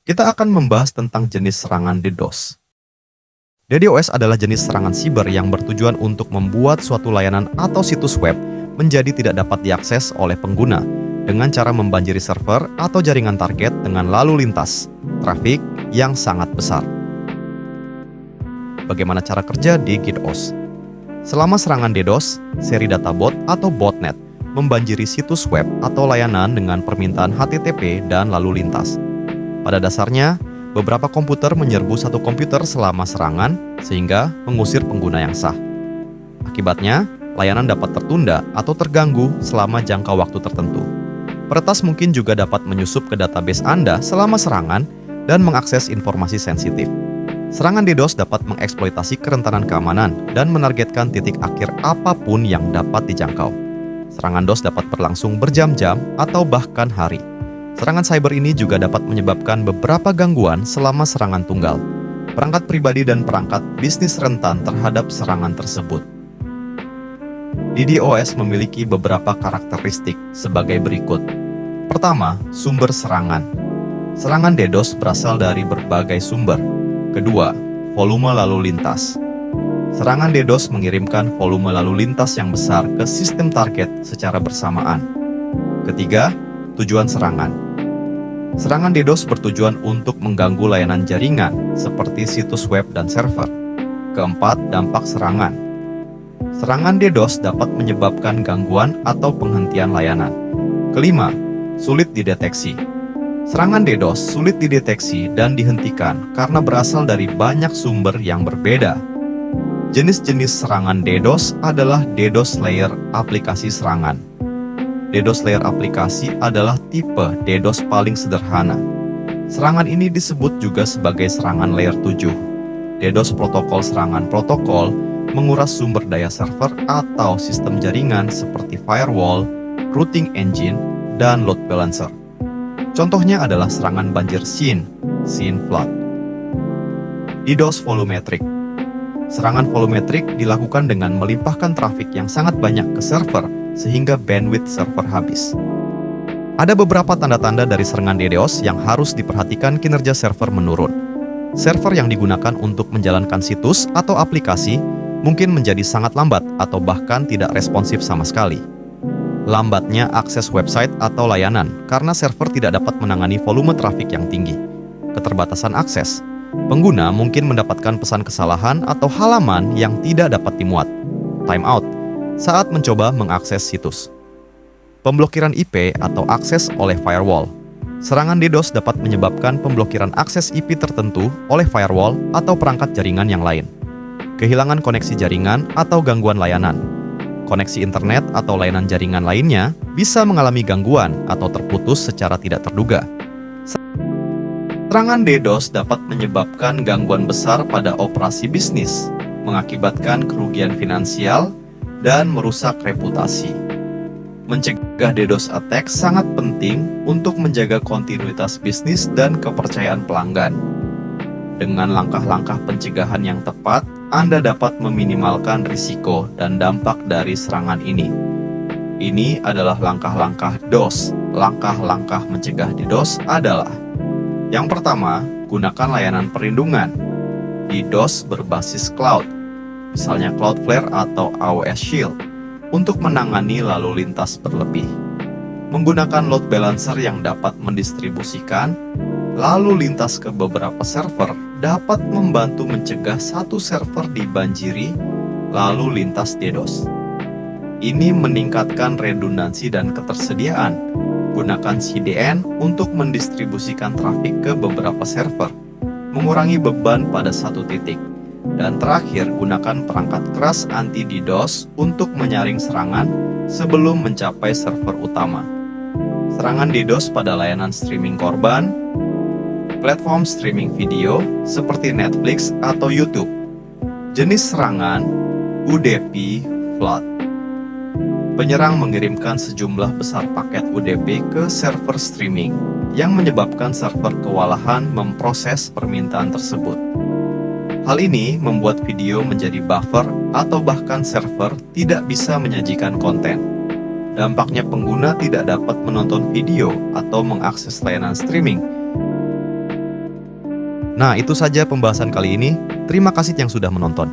Kita akan membahas tentang jenis serangan DDoS. DDoS adalah jenis serangan siber yang bertujuan untuk membuat suatu layanan atau situs web menjadi tidak dapat diakses oleh pengguna dengan cara membanjiri server atau jaringan target dengan lalu lintas, trafik yang sangat besar. Bagaimana cara kerja di DDoS? Selama serangan DDoS, seri data bot atau botnet membanjiri situs web atau layanan dengan permintaan HTTP dan lalu lintas. Pada dasarnya, beberapa komputer menyerbu satu komputer selama serangan sehingga mengusir pengguna yang sah. Akibatnya, layanan dapat tertunda atau terganggu selama jangka waktu tertentu. Peretas mungkin juga dapat menyusup ke database Anda selama serangan dan mengakses informasi sensitif. Serangan DDoS dapat mengeksploitasi kerentanan keamanan dan menargetkan titik akhir apapun yang dapat dijangkau. Serangan DOS dapat berlangsung berjam-jam atau bahkan hari. Serangan cyber ini juga dapat menyebabkan beberapa gangguan selama serangan tunggal. Perangkat pribadi dan perangkat bisnis rentan terhadap serangan tersebut. DDoS memiliki beberapa karakteristik sebagai berikut. Pertama, sumber serangan. Serangan DDoS berasal dari berbagai sumber. Kedua, volume lalu lintas. Serangan DDoS mengirimkan volume lalu lintas yang besar ke sistem target secara bersamaan. Ketiga, tujuan serangan. Serangan DDoS bertujuan untuk mengganggu layanan jaringan seperti situs web dan server. Keempat, dampak serangan. Serangan DDoS dapat menyebabkan gangguan atau penghentian layanan. Kelima, sulit dideteksi. Serangan DDoS sulit dideteksi dan dihentikan karena berasal dari banyak sumber yang berbeda. Jenis-jenis serangan DDoS adalah DDoS layer aplikasi serangan. DDoS layer aplikasi adalah tipe DDoS paling sederhana. Serangan ini disebut juga sebagai serangan layer 7. DDoS protokol serangan protokol menguras sumber daya server atau sistem jaringan seperti firewall, routing engine, dan load balancer. Contohnya adalah serangan banjir scene flood. DDoS volumetric. Serangan volumetric dilakukan dengan melimpahkan trafik yang sangat banyak ke server sehingga bandwidth server habis. Ada beberapa tanda-tanda dari serangan DDoS yang harus diperhatikan kinerja server menurun. Server yang digunakan untuk menjalankan situs atau aplikasi mungkin menjadi sangat lambat atau bahkan tidak responsif sama sekali. Lambatnya akses website atau layanan karena server tidak dapat menangani volume trafik yang tinggi. Keterbatasan akses. Pengguna mungkin mendapatkan pesan kesalahan atau halaman yang tidak dapat dimuat. Timeout saat mencoba mengakses situs. Pemblokiran IP atau akses oleh firewall. Serangan DDoS dapat menyebabkan pemblokiran akses IP tertentu oleh firewall atau perangkat jaringan yang lain. Kehilangan koneksi jaringan atau gangguan layanan. Koneksi internet atau layanan jaringan lainnya bisa mengalami gangguan atau terputus secara tidak terduga. Serangan DDoS dapat menyebabkan gangguan besar pada operasi bisnis, mengakibatkan kerugian finansial, dan merusak reputasi. Mencegah DDoS attack sangat penting untuk menjaga kontinuitas bisnis dan kepercayaan pelanggan. Dengan langkah-langkah pencegahan yang tepat, Anda dapat meminimalkan risiko dan dampak dari serangan ini. Ini adalah langkah-langkah DOS. Langkah-langkah mencegah DDoS adalah: yang pertama, gunakan layanan perlindungan. DDoS berbasis cloud, misalnya Cloudflare atau AWS Shield, untuk menangani lalu lintas berlebih. Menggunakan load balancer yang dapat mendistribusikan lalu lintas ke beberapa server dapat membantu mencegah satu server dibanjiri lalu lintas DDoS. Ini meningkatkan redundansi dan ketersediaan. Gunakan CDN untuk mendistribusikan trafik ke beberapa server, mengurangi beban pada satu titik. Dan terakhir, gunakan perangkat keras anti-DDoS untuk menyaring serangan sebelum mencapai server utama. Serangan DDoS pada layanan streaming korban, platform streaming video seperti Netflix atau YouTube. Jenis serangan UDP flood. Penyerang mengirimkan sejumlah besar paket UDP ke server streaming yang menyebabkan server kewalahan memproses permintaan tersebut. Hal ini membuat video menjadi buffer atau bahkan server tidak bisa menyajikan konten. Dampaknya pengguna tidak dapat menonton video atau mengakses layanan streaming. Nah, itu saja pembahasan kali ini. Terima kasih yang sudah menonton.